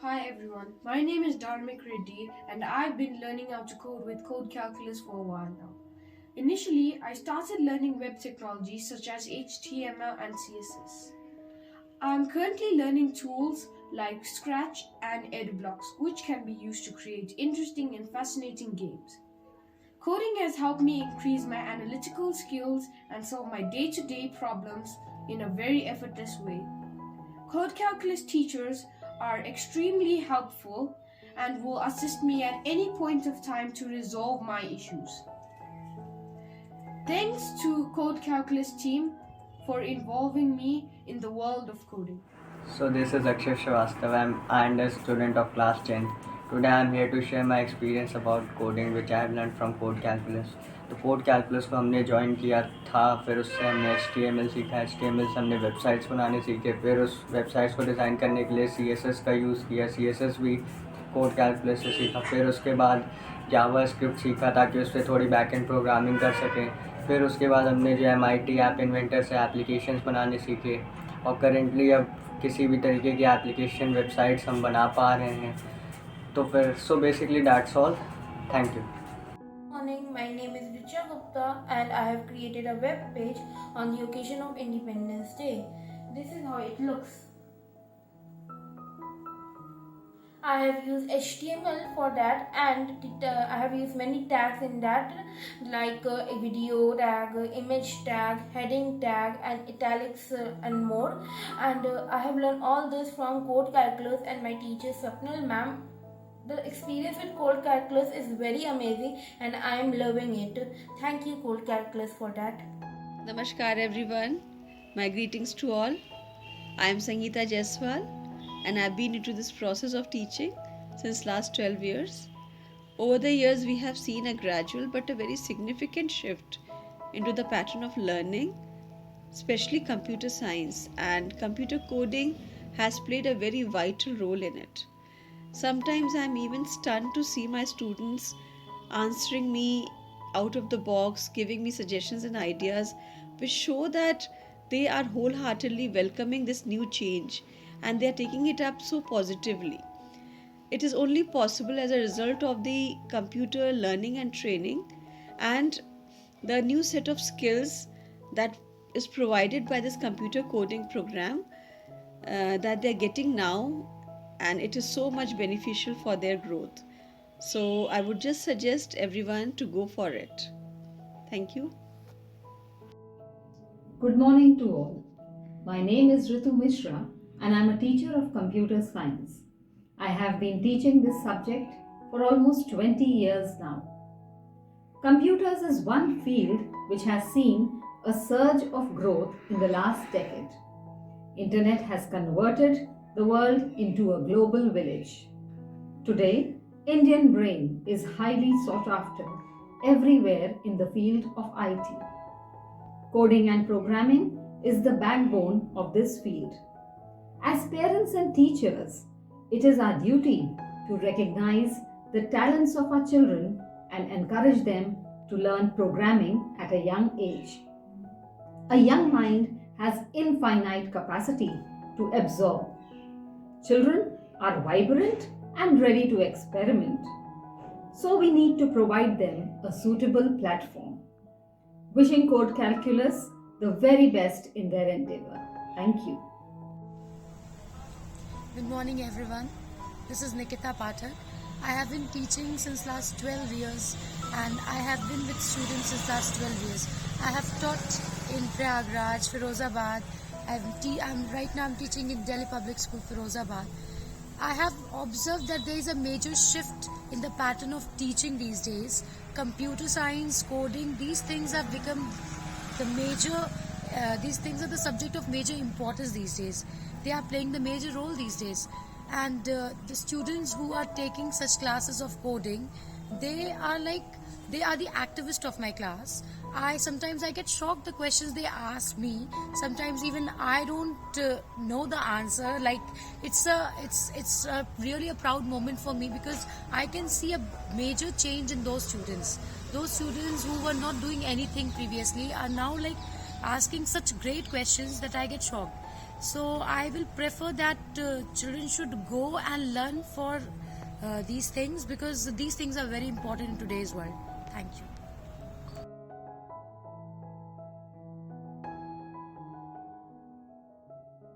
Hi everyone, my name is Dharmik Reddy and I've been learning how to code with Codecalculus for a while now. Initially, I started learning web technologies such as HTML and CSS. I'm currently learning tools like Scratch and EduBlocks, which can be used to create interesting and fascinating games. Coding has helped me increase my analytical skills and solve my day-to-day problems in a very effortless way. Codecalculus teachers are extremely helpful and will assist me at any point of time to resolve my issues. Thanks to Codecalculus team for involving me in the world of coding. So this is Akshay Srivastav. I'm a student of class 10th. Today I'm here to share my experience about coding which I have learned from Codecalculus. तो Codecalculus को हमने join किया था, फिर उससे हमने HTML सीखा, HTML से हमने वेबसाइट्स बनाने सीखे, फिर उस वेबसाइट्स को डिज़ाइन करने के लिए CSS का यूज़ किया, CSS भी Codecalculus से सीखा, फिर उसके बाद जावास्क्रिप्ट सीखा ताकि उस पर थोड़ी बैकएंड प्रोग्रामिंग कर सकें, फिर उसके बाद हमने जो MIT ऐप इन्वेंटर से एप्लीकेशंस बनाने सीखे और करेंटली अब किसी भी तरीके की एप्लीकेशन वेबसाइट्स हम बना पा रहे हैं. तो फिर so basically that's all. Thank you. Morning, my name is Richa Gupta and I have created a web page on the occasion of Independence Day. This is how it looks. I have used HTML for that and I have used many tags in that like a video tag, image tag, heading tag and italics and more. And I have learned all this from Codecalculus and my teacher Swapnil ma'am. The experience with Codecalculus is very amazing and I am loving it. Thank you Codecalculus for that. Namaskar everyone. My greetings to all. I am Sangeeta Jaiswal and I have been into this process of teaching since last 12 years. Over the years we have seen a gradual but a very significant shift into the pattern of learning, especially computer science, and computer coding has played a very vital role in it. Sometimes I am even stunned to see my students answering me out of the box, giving me suggestions and ideas which show that they are wholeheartedly welcoming this new change and they are taking it up so positively. It is only possible as a result of the computer learning and training and the new set of skills that is provided by this computer coding program that they are getting now, and it is so much beneficial for their growth. So I would just suggest everyone to go for it. Thank you. Good morning to all. My name is Ritu Mishra and I am a teacher of computer science. I have been teaching this subject for almost 20 years now. Computers is one field which has seen a surge of growth in the last decade. Internet has converted the world into a global village. Today, Indian brain is highly sought after everywhere in the field of IT. Coding and programming is the backbone of this field. As parents and teachers, it is our duty to recognize the talents of our children and encourage them to learn programming at a young age. A young mind has infinite capacity to absorb. Children are vibrant and ready to experiment. So we need to provide them a suitable platform. Wishing Codecalculus the very best in their endeavor. Thank you. Good morning everyone. This is Nikita Pathak. I have been teaching since last 12 years and I have been with students since last 12 years. I have taught in Prayagraj, Firozabad. Right now I'm teaching in Delhi Public School, Firozabad. I have observed that there is a major shift in the pattern of teaching these days. Computer science, coding, these things have become these things are the subject of major importance these days. They are playing the major role these days. And the students who are taking such classes of coding, they are the activist of my class. Sometimes I get shocked the questions they ask me. Sometimes even I don't know the answer. Like it's really a proud moment for me because I can see a major change in those students. Those students who were not doing anything previously are now like asking such great questions that I get shocked. So I will prefer that children should go and learn for these things, because these things are very important in today's world. Thank you.